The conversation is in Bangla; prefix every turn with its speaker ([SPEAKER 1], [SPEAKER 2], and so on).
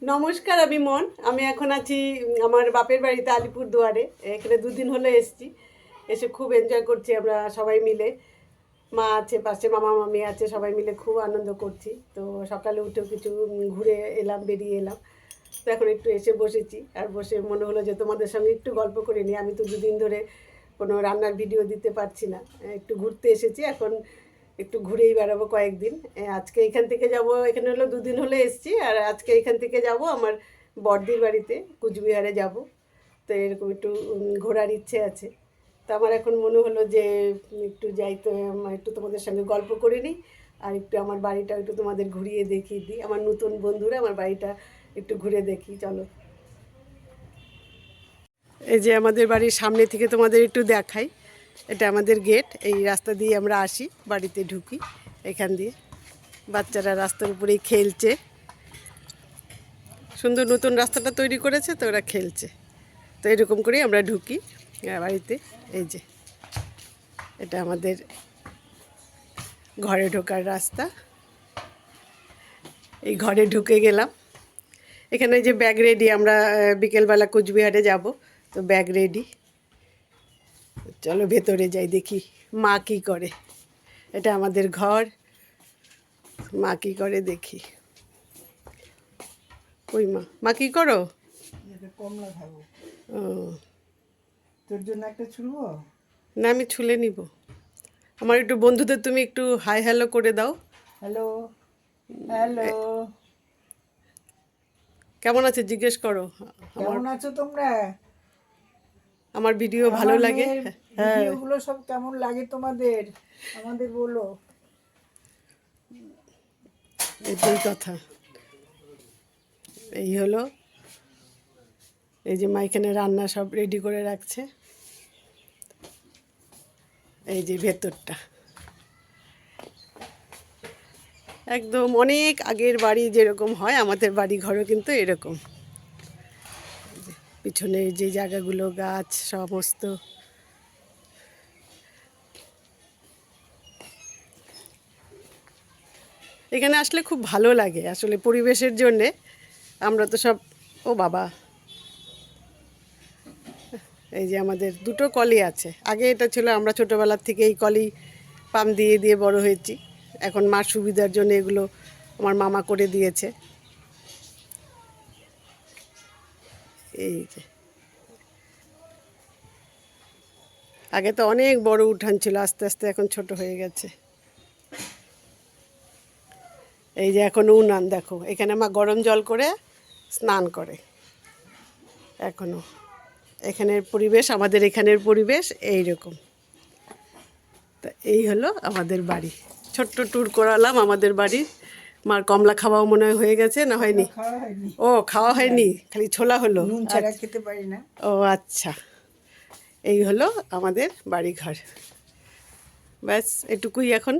[SPEAKER 1] নমস্কার, আমি মন। আমি এখন আছি আমার বাপের বাড়িতে আলিপুরদুয়ারে। এখানে দুদিন হলো এসেছি। এসে খুব এনজয় করছি আমরা সবাই মিলে। মা আছে পাশে, মামা মামি আছে, সবাই মিলে খুব আনন্দ করছি। তো সকালে উঠেও কিছু ঘুরে এলাম, বেরিয়ে এলাম। তো এখন একটু এসে বসেছি, আর বসে মনে হলো যে তোমাদের সঙ্গে একটু গল্প করে নিই। আমি তো দুদিন ধরে কোনো রান্নার ভিডিও দিতে পারছি না। একটু ঘুরতে এসেছি, এখন একটু ঘুরেই বেড়াবো কয়েকদিন। আজকে এখান থেকে যাব, এখানে হলো দুদিন হলে এসেছি, আর আজকে এখান থেকে যাব আমার বড়দির বাড়িতে, কুচবিহারে যাব। তো এরকম একটু ঘোরার ইচ্ছে আছে। তো আমার এখন মনে হলো যে একটু যাই, তো একটু তোমাদের সঙ্গে গল্প করে নিই, আর একটু আমার বাড়িটা একটু তোমাদের ঘুরিয়ে দেখিয়ে দিই। আমার নতুন বন্ধুরা আমার বাড়িটা একটু ঘুরে দেখি, চলো। এই যে আমাদের বাড়ির সামনে থেকে তোমাদের একটু দেখাই। এটা আমাদের গেট। এই রাস্তা দিয়ে আমরা আসি, বাড়িতে ঢুকি এখান দিয়ে। বাচ্চারা রাস্তার উপরেই খেলছে। সুন্দর নতুন রাস্তাটা তৈরি করেছে, তো ওরা খেলছে। তো এরকম করেই আমরা ঢুকি বাড়িতে। এই যে এটা আমাদের ঘরে ঢোকার রাস্তা। এই ঘরে ঢুকে গেলাম। এখানে যে ব্যাগ রেডি, আমরা বিকেলবেলা কুচবিহারে যাব, তো ব্যাগ রেডি। চলো ভেতরে যাই, দেখি মা কী করে। এটা আমাদের ঘর, মা কী করে দেখি। ওই মা কী করো?
[SPEAKER 2] কমলা খাবো।
[SPEAKER 1] ও,
[SPEAKER 2] তোর জন্য একটা ছুলবো?
[SPEAKER 1] না, আমি ছুলে নিব। আমার একটু বন্ধুদের তুমি একটু হাই হ্যালো করে দাও।
[SPEAKER 2] Hello, hello.
[SPEAKER 1] কেমন আছে জিজ্ঞেস করো।
[SPEAKER 2] কেমন আছো তোমরা?
[SPEAKER 1] আমার ভিডিও ভালো
[SPEAKER 2] আমার
[SPEAKER 1] লাগে?
[SPEAKER 2] মেয়ের
[SPEAKER 1] হ্যাঁ,
[SPEAKER 2] ভিডিওগুলো সব কেমন লাগে তোমাদের? আমাদের বলো।
[SPEAKER 1] এটাই কথা। এই হলো, এই যে মা এখানে রান্না সব রেডি করে রাখছে। এই যে ভেতরটা একদম অনেক আগের বাড়ি যেরকম হয়, আমাদের বাড়ি ঘরও কিন্তু এরকম। পিছনে যে জায়গাগুলো, গাছ সমস্ত। এখানে আসলে খুব ভালো লাগে আসলে পরিবেশের জন্যে। আমরা তো সব, ও বাবা, এই যে আমাদের দুটো কলই আছে। আগে এটা ছিল, আমরা ছোটোবেলার থেকে এই কলই পাম্প দিয়ে দিয়ে বড় হয়েছি। এখন মার সুবিধার জন্য এগুলো আমার মামা করে দিয়েছে। এই যে আগে তো অনেক বড় উঠান ছিল, আস্তে আস্তে এখন ছোট হয়ে গেছে। এই যে এখন উনান দেখো, এখানে মা গরম জল করে স্নান করে এখনও। এখানের পরিবেশ, আমাদের এখানের পরিবেশ এই রকম। তা এই হলো আমাদের বাড়ি। ছোট্ট ট্যুর করালাম আমাদের বাড়ি। মার কমলা খাওয়াও মনে হয় হয়ে গেছে, না হয়নি?
[SPEAKER 2] খাওয়া হয়নি।
[SPEAKER 1] ও, খাওয়া হয়নি, খালি ছোলা হলো।
[SPEAKER 2] নুন ছাড়া খেতে পারি না।
[SPEAKER 1] ও আচ্ছা, এই হলো আমাদের বাড়িঘর। ব্যাস এটুকুই এখন।